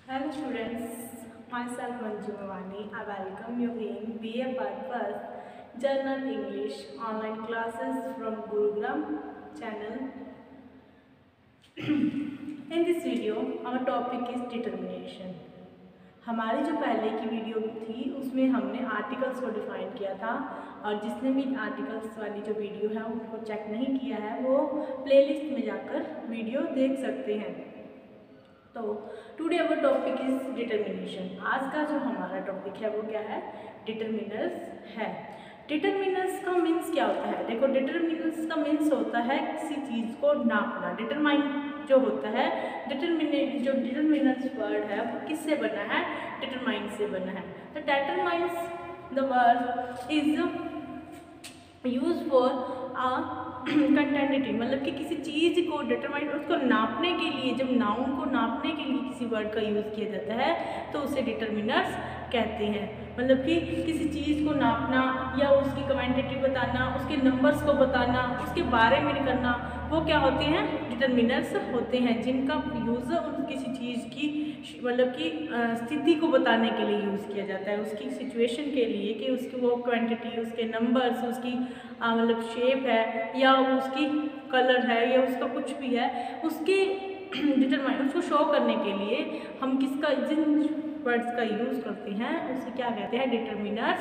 Hello students, myself Manju Mawani. I welcome you in BA Part 1 Journal English online classes from Gurugram channel. In this video, our topic is determination. हमारी जो पहले की video थी उसमें हमने articles को define किया था और जिसने भी आर्टिकल्स वाली जो वीडियो है उनको चेक नहीं किया है वो प्लेलिस्ट में जाकर वीडियो देख सकते हैं। तो today our topic is determination. आज का जो हमारा टॉपिक है वो क्या है, डिटर्मिनर्स है। डिटर्मिनर्स का मीन्स क्या होता है? देखो, डिटर्मिनर्स का मीन्स होता है किसी चीज़ को नापना। डिटरमाइन जो होता है, जो डिटर्मिनर्स वर्ड है वो किससे बना है? डिटरमाइन से बना है। तो determines the word is use for quantity, मतलब कि किसी चीज़ को डिटरमाइन, उसको नापने के लिए, जब नाउन को नापने के लिए किसी वर्ड का यूज़ किया जाता है तो उसे डिटर्मिनर्स कहते हैं। मतलब कि किसी चीज़ को नापना या उसकी क्वांटिटी बताना, उसके नंबर्स को बताना, उसके बारे में करना, वो क्या होते हैं? डिटर्मिनर्स होते हैं, जिनका यूज़ किसी चीज़ की मतलब कि स्थिति को बताने के लिए यूज़ किया जाता है, उसकी सिचुएशन के लिए, कि उसकी वो क्वांटिटी, उसके नंबर्स, उसकी मतलब शेप है या उसकी कलर है या उसका कुछ भी है, उसके डिटरमाइन उसको शो करने के लिए हम जिन वर्ड्स का यूज़ करते हैं उसे क्या कहते हैं? डिटर्मिनर्स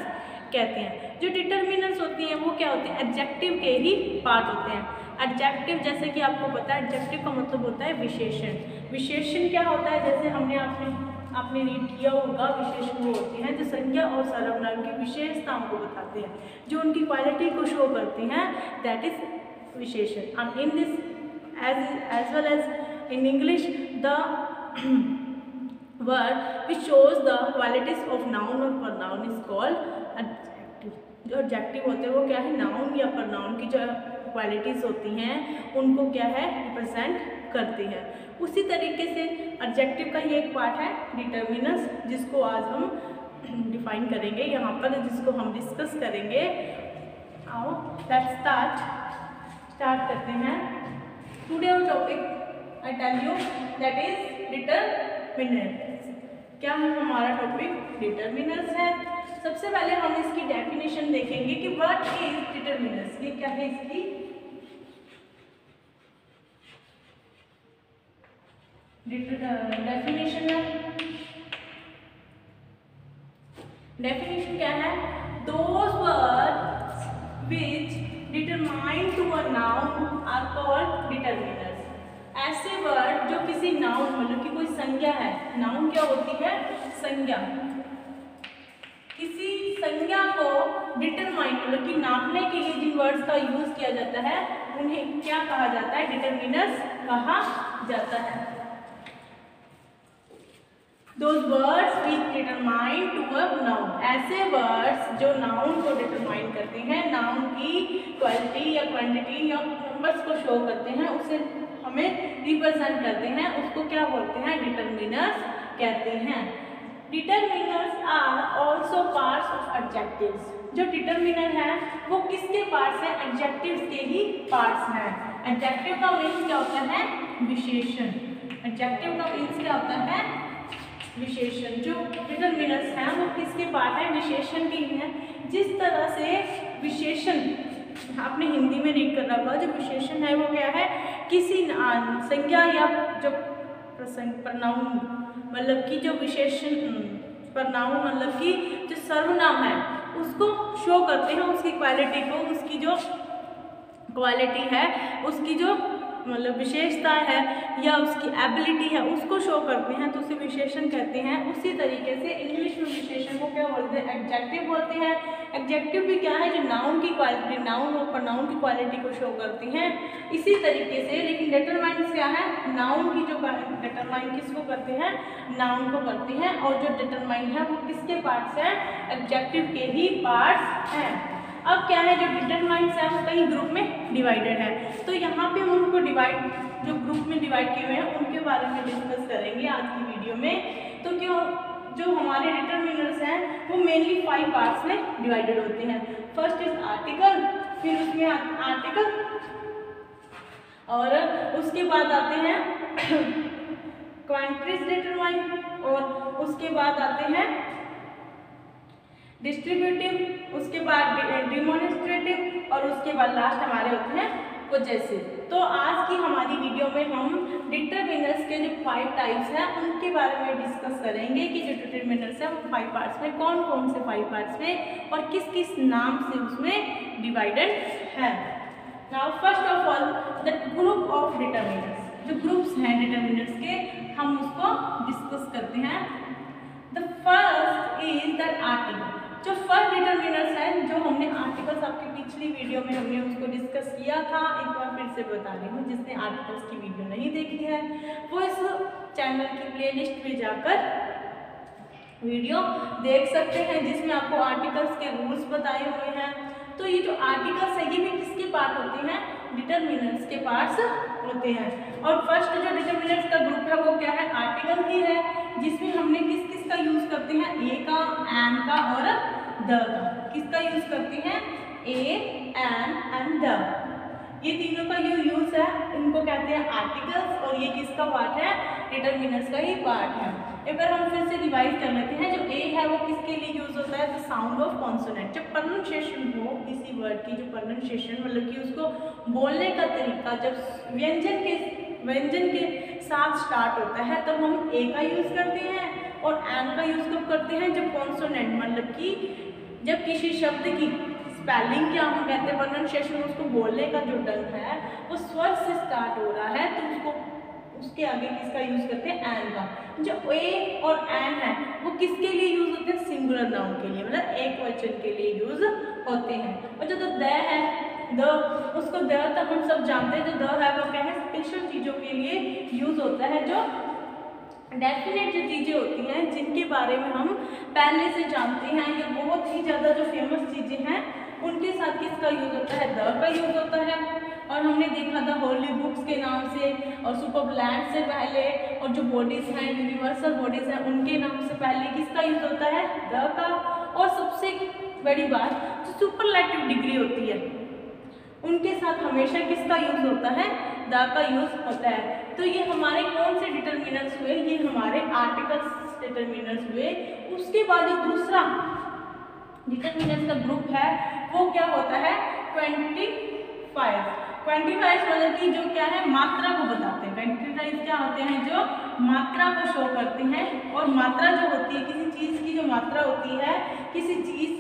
कहते हैं। जो डिटर्मिनर्स होती हैं वो क्या होते हैं? एडजेक्टिव के ही पार्ट होते हैं। एडजेक्टिव, जैसे कि आपको पता है, एडजेक्टिव का मतलब होता है विशेषण। विशेषण क्या होता है? जैसे आपने रीड किया होगा, विशेषण वो होते हैं जो संज्ञा और सर्वनाम की विशेषताओं को बताते हैं, जो उनकी क्वालिटी को शो करते हैं, दैट इज विशेषण। And in this as well as in English, the word which shows the qualities of noun or pronoun is called adjective। जो एडजेक्टिव होते हैं वो क्या है? नाउन या pronoun की जो क्वालिटीज़ होती हैं उनको क्या है? रिप्रेजेंट करती हैं। उसी तरीके से एडजेक्टिव का ही एक पार्ट है डिटर्मिनर्स, जिसको आज हम डिफाइन करेंगे यहाँ पर, जिसको हम डिस्कस करेंगे। आओ लेट्स स्टार्ट करते हैं। Today our topic I tell you that is determiners. क्या है हमारा टॉपिक? डिटर्मिनर्स है। सबसे पहले हम इसकी डेफिनेशन देखेंगे कि व्हाट इज डिटर्मिनर्स। ये क्या है? इसकी डेफिनेशन है। डेफिनेशन क्या है? Those words which determine to a noun are called determiners. ऐसे वर्ड जो किसी नाउन, मतलब कि कोई संज्ञा है, नाउन क्या होती है? संज्ञा। किसी संज्ञा को डिटरमाइन, मतलब कि नापने के लिए जिन वर्ड्स का यूज किया जाता है उन्हें क्या कहा जाता है? डिटर्मिनर्स कहा जाता है। Those words which determine to a noun, ऐसे वर्ड्स जो नाउन को डिटरमाइन करते हैं, नाउन की क्वालिटी या क्वांटिटी या नंबर्स को शो करते हैं, उसे हमें रिप्रेजेंट करते हैं, उसको क्या बोलते हैं? डिटर्मिनर्स कहते हैं। Determiners are also parts of adjectives. जो डिटर्मिनर है वो किसके पार्ट्स हैं? एडजेक्टिव्स के ही पार्ट्स हैं। एडजेक्टिव का मीन्स क्या होता है? विशेषण। एडजेक्टिव का मीन्स क्या होता है? विशेषण। जो डिटर्मिनर्स हैं वो किसके पार्ट है? विशेषण के ही हैं। जिस तरह से विशेषण आपने हिंदी में रीड कर रखा, जो विशेषण है वो क्या है? किसी संज्ञा या जो प्रनाउन, मतलब कि जो विशेषण प्रनाउन, मतलब कि जो सर्वनाम है उसको शो करते हैं, उसकी क्वालिटी को, उसकी जो क्वालिटी है, उसकी जो मतलब विशेषता है या उसकी एबिलिटी है, उसको शो करते हैं, तो उसे विशेषण कहते हैं। उसी तरीके से इंग्लिश में विशेषण को क्या बोलते हैं? एडजेक्टिव बोलते हैं। एडजेक्टिव भी क्या है? जो नाउन की क्वालिटी, नाउन और प्रोनाउन की क्वालिटी को शो करती हैं। इसी तरीके से, लेकिन डिटरमाइन क्या है? नाउन की जो डिटरमाइन किसको करते हैं? नाउन को करते हैं। और जो डिटरमाइन है वो किसके पार्ट्स हैं? एडजेक्टिव के ही पार्ट्स हैं। अब क्या है? जो डिटरमाइंस है वो कई ग्रुप में डिवाइडेड है, तो यहाँ पे हम उनको जो ग्रुप में डिवाइड किए हुए हैं उनके बारे में डिस्कस करेंगे आज की वीडियो में। तो जो हमारे डिटरमिनर्स हैं वो मेनली 5 पार्ट्स में डिवाइडेड होते हैं। फर्स्ट इज आर्टिकल, फिर उसमें आर्टिकल, और उसके बाद आते हैं क्वांटिटीज डिटरमाइन, और उसके बाद आते हैं डिस्ट्रीब्यूटिव, उसके बाद डिमॉन्स्ट्रेटिव और उसके बाद लास्ट हमारे होते हैं पोजेसिव। तो आज की हमारी वीडियो में हम डिटरमिनर्स के जो 5 टाइप्स हैं उनके बारे में डिस्कस करेंगे कि जो डिटरमिनर्स हैं वो 5 पार्ट्स में कौन कौन से 5 पार्ट्स में और किस किस नाम से उसमें डिवाइडेड है। Now first of all the group of determiners, जो ग्रुप्स हैं डिटरमिनर्स के हम उसको डिस्कस करते हैं। The first is the article. जो फर्स्ट डिटरमिनर्स हैं जो हमने आर्टिकल्स आपकी पिछली वीडियो में हमने उसको डिस्कस किया था, एक बार फिर से बता रही हूँ, जिसने आर्टिकल्स की वीडियो नहीं देखी है वो इस चैनल की प्लेलिस्ट में जाकर वीडियो देख सकते हैं जिसमें आपको आर्टिकल्स के रूल्स बताए हुए हैं। तो ये जो आर्टिकल्स है ये भी किसके पार्ट होते हैं, डिटरमिनर्स के पार्ट्स होते हैं। और फर्स्ट जो डिटरमिनर्स का ग्रुप है वो क्या है, आर्टिकल ही है, जिसमें हमने किस किस का यूज करते हैं, ए का, एन का और द का। किसका यूज करते हैं, ए, एन एंड द, ये तीनों का जो यूज है इनको कहते हैं आर्टिकल्स और ये किसका पार्ट है, डिटरमिनर्स का ही पार्ट है। एक बार हम फिर से रिवाइज कर लेते हैं। जो ए है वो किसके लिए यूज होता है, द साउंड ऑफ कॉन्सोनेंट। जब प्रोनाउंसिएशन हो किसी वर्ड की, जो प्रोनाउंसिएशन मतलब कि उसको बोलने का तरीका जब व्यंजन के साथ स्टार्ट होता है तब हम ए का यूज करते हैं और एन का यूज कब करते हैं, जब कॉन्सोनेंट मतलब कि जब किसी शब्द की स्पेलिंग क्या हम कहते हैं, प्रोनाउंसिएशन उसको बोलने का जो ढंग है वो स्वर से स्टार्ट हो रहा है तो उसको उसके आगे किसका यूज करते हैं, एन का। जो ए और एन है वो किसके लिए यूज होते हैं, सिंगुलर नाउन के लिए, मतलब एक वचन के लिए यूज होते हैं। और जो द है, द, उसको द तक हम सब जानते हैं, जो द है वो क्या है, स्पेशल चीजों के लिए यूज होता है, जो डेफिनेट जो चीजें होती हैं जिनके बारे में हम पहले से जानते हैं, ये बहुत ही ज्यादा जो फेमस चीजें हैं उनके साथ किसका यूज होता है, द का यूज होता है। और हमने देखा था होली बुक्स के नाम से और सुपरलैंड से पहले, और जो बॉडीज हैं यूनिवर्सल बॉडीज हैं उनके नाम से पहले किसका यूज होता है, द का। और सबसे बड़ी बात जो सुपरलैटिव डिग्री होती है उनके साथ हमेशा किसका यूज होता है, द का यूज होता है। तो ये हमारे कौन से डिटरमिनर्स हुए, ये हमारे आर्टिकल्स डिटरमिनर्स हुए। उसके बाद जो दूसरा डिटरमिनर्स का ग्रुप है वो क्या होता है, 25 मतलब कि जो क्या है, मात्रा को बताते हैं। 25 क्या होते हैं, जो मात्रा को शो करते हैं। और मात्रा जो होती है किसी चीज़ की, जो मात्रा होती है किसी चीज़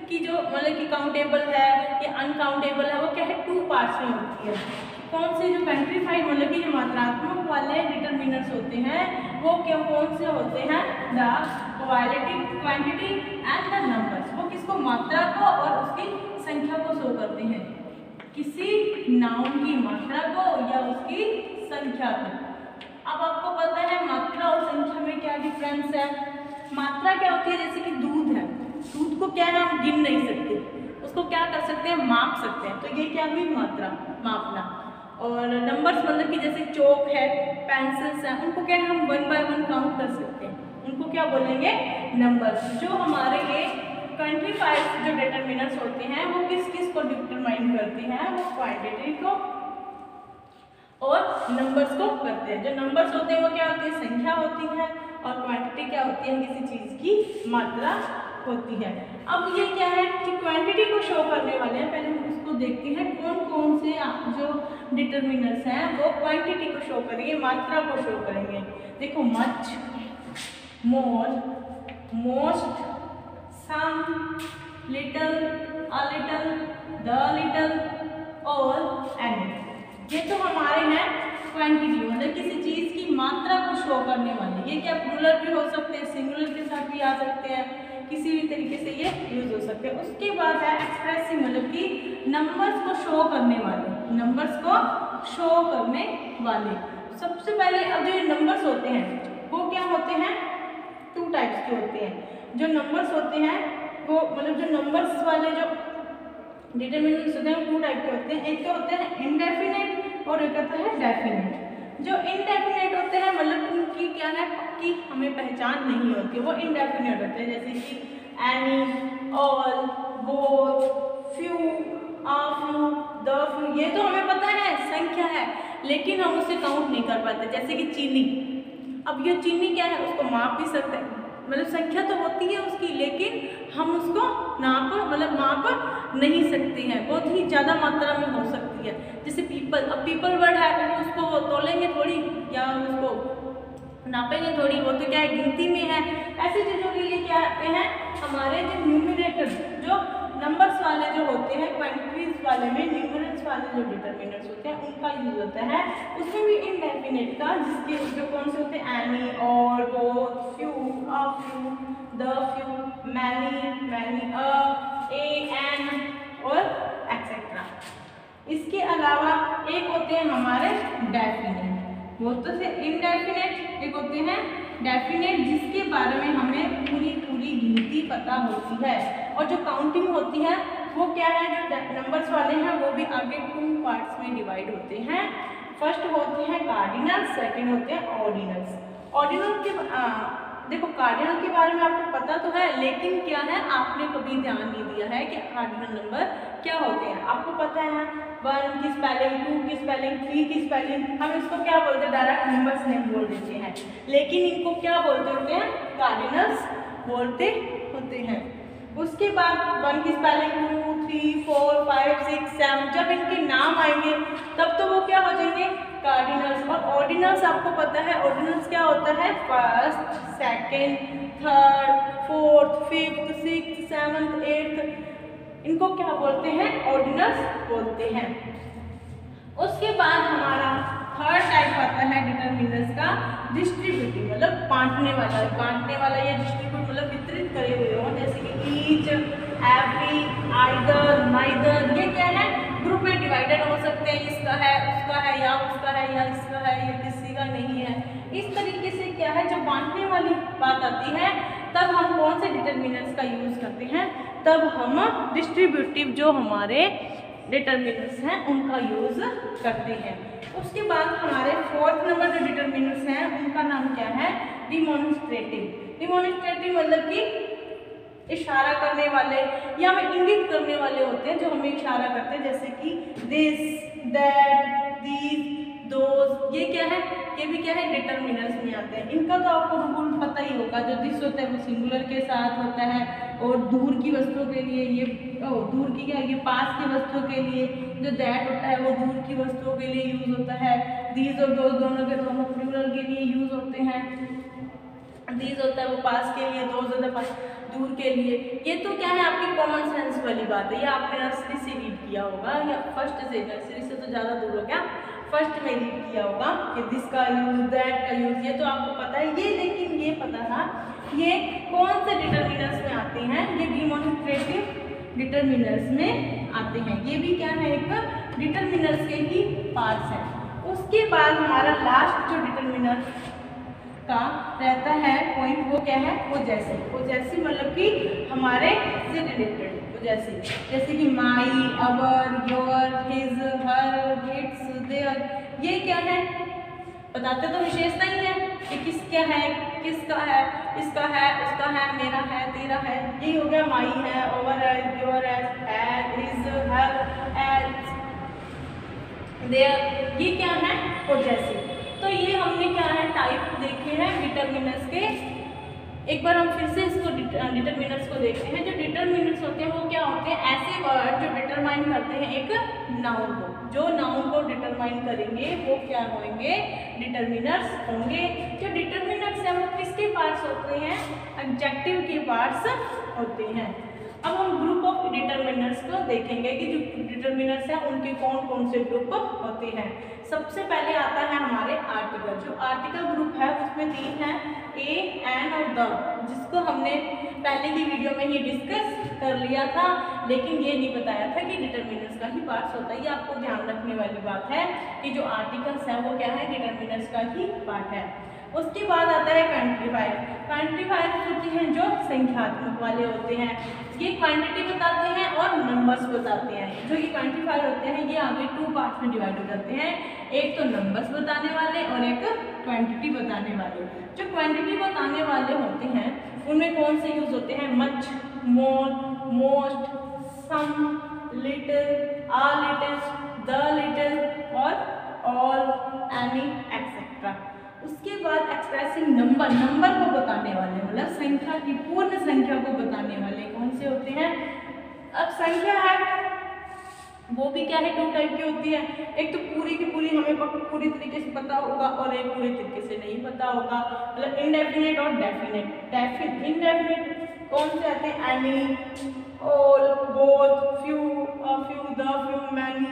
की जो मतलब कि काउंटेबल है या अनकाउंटेबल है, वो क्या है, 2 पार्ट्स में होती है। कौन से, जो 25 मतलब कि जो मात्रात्मक वाले डिटरमिनर्स होते हैं वो क्या, कौन से होते हैं, the quantity and the numbers. वो किसको, मात्रा को और उसकी संख्या को शो करते हैं, किसी नाउन की मात्रा को या उसकी संख्या को। अब आपको पता है मात्रा और संख्या में क्या डिफरेंस है। मात्रा क्या होती है, जैसे कि दूध है, दूध को क्या है, हम गिन नहीं सकते, उसको क्या कर सकते हैं, माप सकते हैं। तो ये क्या हुई, मात्रा, मापना। और नंबर्स मतलब कि जैसे चौक है, पेंसिल्स हैं, उनको क्या है, हम 1 बाय 1 काउंट कर सकते हैं, उनको क्या बोलेंगे, नंबर्स। जो हमारे ये 25 जो डिटरमिनर्स होते हैं वो किस किस को डिटरमाइन करते हैं, वो क्वांटिटी को और नंबर्स को करते हैं। जो नंबर्स होते हैं वो क्या होती है, संख्या होती है, और क्वांटिटी क्या होती है, किसी चीज़ की मात्रा होती है। अब ये क्या है कि क्वांटिटी को शो करने वाले हैं, पहले हम उसको देखते हैं कौन कौन से जो डिटरमिनर्स हैं वो क्वांटिटी को शो करेंगे, मात्रा को शो करेंगे। देखो, much, more, most, some, little, a little, the little और एनी। ये तो हमारे हैं क्वांटिटी, मतलब किसी चीज़ की मात्रा को शो करने वाले। ये क्या प्लूरल भी हो सकते हैं, सिंगुलर के साथ भी आ सकते हैं, किसी भी तरीके से ये यूज हो सकते हैं। उसके बाद है एक्सप्रेसिव, मतलब कि नंबर्स को शो करने वाले, नंबर्स को शो करने वाले। सबसे पहले अब जो नंबर्स होते हैं वो क्या होते हैं, 2 टाइप्स के होते हैं। जो नंबर्स होते हैं वो मतलब जो नंबर्स वाले जो डिटरमिनर्स होते हैं वो 2 टाइप के होते हैं। एक तो होते हैं इनडेफिनेट और एक होता है डेफिनेट। जो इनडेफिनेट होते हैं मतलब उनकी क्या है, पक्की हमें पहचान नहीं होती, वो इनडेफिनेट होते हैं। जैसे कि any, all, both, few, uh few, the few, ये तो हमें पता है संख्या है, लेकिन हम उसे काउंट नहीं कर पाते। जैसे कि चीनी, अब ये चीनी क्या है, उसको माप भी सकते हैं, मतलब संख्या तो होती है उसकी, लेकिन हम उसको माप नहीं सकते हैं, बहुत ही ज़्यादा मात्रा में हो सकती है। जैसे पीपल, अब पीपल वर्ड है तो उसको तोलेंगे थोड़ी या उसको नापेंगे थोड़ी, वो तो क्या है गिनती में है। ऐसी चीज़ों के लिए क्या आते हैं हमारे जो न्यूमिनेटर, जो नंबर्स वाले जो होते हैं, क्वांटिटीज वाले में न्यूमरल्स वाले जो डिटरमिनर्स होते हैं उनका यूज होता है। उसमें भी इनडेफिनेट का, जिसके जो कौन से होते हैं any, all, both, few, a few, the few, many, a, an और एक्सेट्रा। इसके अलावा एक होते हैं हमारे डेफिनेट, वो तो से इनडेफिनेट, एक होते हैं डेफिनेट जिसके बारे में हमें पूरी गिनती पता होती है। और जो काउंटिंग होती है वो क्या है, जो नंबर्स वाले हैं वो भी आगे 2 पार्ट्स में डिवाइड होते हैं। फर्स्ट होते हैं कार्डिनल्स, सेकंड होते हैं ऑर्डिनल्स। ऑर्डिनल के देखो कार्डिनल के बारे में आपको पता तो है, लेकिन क्या है आपने कभी ध्यान नहीं दिया है कि कार्डिनल नंबर क्या होते हैं। आपको पता है 1 की स्पेलिंग, 2 की स्पेलिंग, 3 की स्पेलिंग, हम इसको क्या बोलते हैं, डायरेक्ट नंबर्स नेम बोल देते हैं, लेकिन इनको क्या बोलते होते हैं, कार्डिनल्स बोलते होते हैं। उसके बाद 1 की स्पेलिंग, 2, 3, 4, 5, 6, 7, जब इनके नाम आएंगे तब तो वो क्या हो जाएंगे कार्डिनल्स। और ऑर्डिनल्स आपको पता है, ऑर्डिनल्स क्या होता है, first, second, third, fourth, fifth, sixth, seventh, eighth, इनको क्या बोलते हैं, ऑर्डिनल्स बोलते हैं। उसके बाद हमारा थर्ड टाइप आता है डिटरमिनर्स का, डिस्ट्रीब्यूटिव, मतलब बांटने वाला या डिस्ट्रीब्यूट मतलब वितरित करे हुए हो, जैसे कि ईच, एवरी, आइदर, नाइदर, ये क्या है ग्रुप में डिवाइडेड हो सकते हैं, इसका है, उसका है, या उसका है, या इसका है, या किसी का नहीं है। इस तरीके से क्या है, जब बांटने वाली बात आती है तब हम कौन से डिटरमिनर्स का यूज करते हैं, तब हम डिस्ट्रीब्यूटिव जो हमारे डिटरमिनर्स हैं उनका यूज करते हैं। उसके बाद हमारे फोर्थ नंबर जो डिटरमिनर्स हैं उनका नाम क्या है, डिमॉन्स्ट्रेटिव। डिमॉन्स्ट्रेटिव मतलब कि इशारा करने वाले या हमें इंगित करने वाले होते हैं, जो हमें इशारा करते हैं, जैसे कि दिस, दैट, दीज, दोज, ये क्या है, ये भी क्या है डिटरमिनर्स में आते हैं। इनका तो आपको रूल पता ही होगा, जो दिस होता है वो सिंगुलर के साथ होता है, और दूर की वस्तुओं के लिए ये दूर की क्या है, ये पास की वस्तुओं के लिए, जो दैट होता है वो दूर की वस्तुओं के लिए यूज होता है। दीज और दोज दोनों के दोनों प्लूरल के लिए यूज होते हैं। दीज होता है वो पास के लिए, दोज होता है पास दूर के लिए। ये तो क्या है आपकी कॉमन सेंस वाली बात है, ये आपने नर्सरी से रीड किया होगा या फर्स्ट से, नर्सरी से तो ज़्यादा दूर हो गया, फर्स्ट में रीड किया होगा कि दिस का यूज, दैट का यूज, ये तो आपको पता है ये। लेकिन ये पता था ये कौन से डिटरमिनर्स में आते हैं, ये डिमॉन्स्ट्रेटिव डिटरमिनर्स में आते हैं। ये भी क्या है एक डिटरमिनर्स के ही पार्ट्स हैं। उसके बाद हमारा लास्ट जो डिटरमिनर का रहता है पॉइंट, वो क्या है, वो जैसे मतलब कि हमारे से रिलेटेड, वो जैसे कि my, our, your, his, her, its, their, ये क्या है बताते तो विशेषता ही है कि किसका है, किसका है, इसका है, उसका है, मेरा है, तेरा है, यही हो गया माई है, ओवर है, योर है, हिज, हर, देयर, ये क्या है पोजेसिव। तो ये हमने क्या है टाइप देखे हैं डिटरमिनर्स के। एक बार हम फिर से इसको डिटरमिनर्स को देखते हैं। जो डिटरमिनर्स होते हैं वो क्या होते हैं, ऐसे वर्ड जो डिटरमाइन करते हैं एक नाउन को, जो नाउन को डिटरमाइन करेंगे वो क्या होंगे, डिटरमिनर्स होंगे। जो डिटरमिनर्स हैं वो किसके पार्ट्स होते हैं, एडजेक्टिव के पार्ट्स होते हैं। अब हम ग्रुप ऑफ डिटरमिनर्स को देखेंगे कि जो डिटरमिनर्स हैं उनके कौन कौन से ग्रुप होते हैं। सबसे पहले आता है हमारे आर्टिकल। जो आर्टिकल ग्रुप है उसमें 3 हैं, ए, एन और द, जिसको हमने पहले की वीडियो में ही डिस्कस कर लिया था, लेकिन ये नहीं बताया था कि डिटरमिनर्स का ही पार्ट्स होता है। ये आपको ध्यान रखने वाली बात है कि जो आर्टिकल्स हैं वो क्या है, डिटरमिनर्स का ही पार्ट है। उसके बाद आता है क्वांटिफायर। क्वांटिफायर होते हैं जो संख्यात्मक वाले होते हैं, ये क्वांटिटी बताते हैं और नंबर्स बताते हैं। जो ये क्वांटिफायर होते हैं ये आगे 2 पार्ट्स में डिवाइड हो जाते हैं, एक तो नंबर्स बताने वाले और एक क्वांटिटी बताने वाले। जो क्वांटिटी बताने वाले होते हैं उनमें कौन से यूज होते हैं, much, more, most, some, little, a little, the little और ऑल, एनी, एक्सेट्रा। उसके बाद एक्सप्रेसिंग नंबर, नंबर को बताने वाले मतलब संख्या की, पूर्ण संख्या को बताने वाले कौन से होते हैं। अब संख्या है वो भी क्या है, 2 टाइप की होती है। एक तो पूरी की पूरी हमें पूरी तरीके से पता होगा और एक पूरी तरीके से नहीं पता होगा, मतलब इनडेफिनेट और डेफिनेट। इनडेफिनेट कौन से आते हैं, any, all, both, few, the, few, many,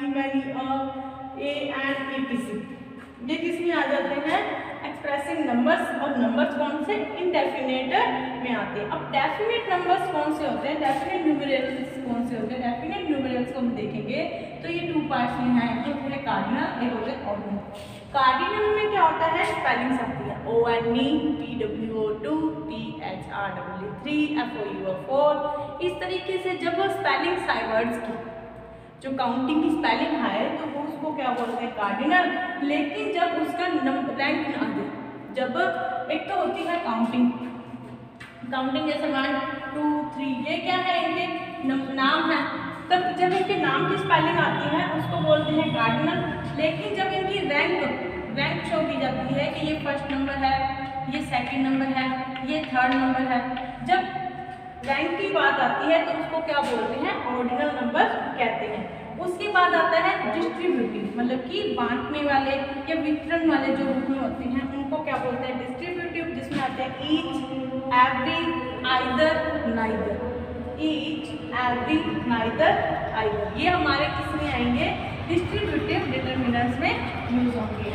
A and etc। ये किस में आ जाते हैं, एक्सप्रेसिंग नंबर्स, और नंबर्स कौन से, इनडेफिनेट में आते हैं। अब डेफिनेट नंबर्स कौन से होते हैं, डेफिनेट न्यूमेरल्स कौन से होते हैं। डेफिनेट न्यूमेरल्स को हम देखेंगे तो ये 2 पार्ट्स में है, एक होते हैं कार्डिनल, एक होते हैं ऑर्डिनल। कार्डिनल में क्या होता है, स्पेलिंग्स आती है ONE, PWO2, THREE, FOUR। इस तरीके से जब स्पेलिंग्स आए वर्ड्स की, जो काउंटिंग की स्पेलिंग है तो वो उसको क्या बोलते हैं, कार्डिनल। लेकिन जब उसका रैंक ना दे, जब एक तो होती है काउंटिंग जैसे 1 2 3, ये क्या है, इनके नाम है। तब जब इनके नाम की स्पेलिंग आती है उसको बोलते हैं कार्डिनल। लेकिन जब इनकी रैंक शो की जाती है कि ये फर्स्ट नंबर है, ये सेकंड नंबर है, ये थर्ड नंबर है, जब रैंक की बात आती है तो उसको क्या बोलते हैं, ऑर्डिनल नंबर कहते हैं। उसके बाद आता है डिस्ट्रीब्यूटिव, मतलब कि बांटने वाले या वितरण वाले जो रूप में होते हैं उनको क्या बोलते हैं, डिस्ट्रीब्यूटिव, जिसमें आते हैं each, every, either, neither. Each, every, neither, either, ये हमारे किस में आएंगे, डिस्ट्रीब्यूटिव डिटरमिनर्स में यूज होंगे।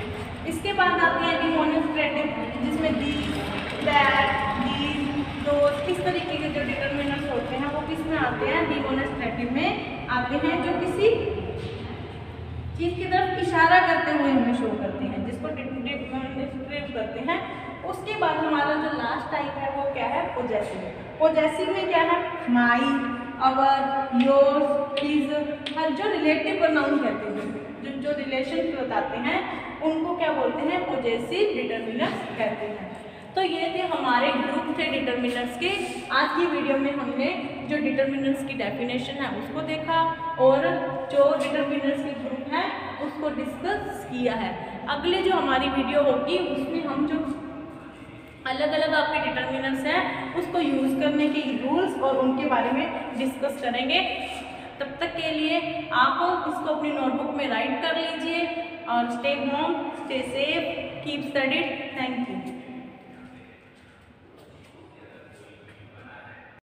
इसके बाद आते हैं डिमॉन्स्ट्रेटिव, जिसमें दीज, दैट, दीज, दोस, इस तरीके के जो डिटरमिनर्स होते हैं वो किस में आते हैं, डिमॉन्स्ट्रेटिव में आते हैं, जो किसी चीज की तरफ इशारा करते हुए हमें शो करते हैं, जिसको डिमॉन्स्ट्रेट करते हैं। उसके बाद हमारा जो लास्ट टाइप है वो क्या है, पोजेसिव। पोजेसिव में क्या है, माई, अवर, योर्स, हिज, जो रिलेटिव प्रोनाउन कहते हैं, जो रिलेशन बताते हैं उनको क्या बोलते हैं, पोजेसिव डिटरमिनर्स कहते हैं। तो ये थे हमारे ग्रुप थे डिटरमिनर्स के। आज की वीडियो में हमने जो डिटरमिनर्स की डेफिनेशन है उसको देखा और जो डिटरमिनर्स के ग्रुप हैं उसको डिस्कस किया है। अगले जो हमारी वीडियो होगी उसमें हम जो अलग अलग आपके डिटरमिनर्स हैं उसको यूज़ करने के रूल्स और उनके बारे में डिस्कस करेंगे। तब तक के लिए आप इसको अपनी नोटबुक में राइट कर लीजिए और stay home, stay safe, keep studied. Thank you.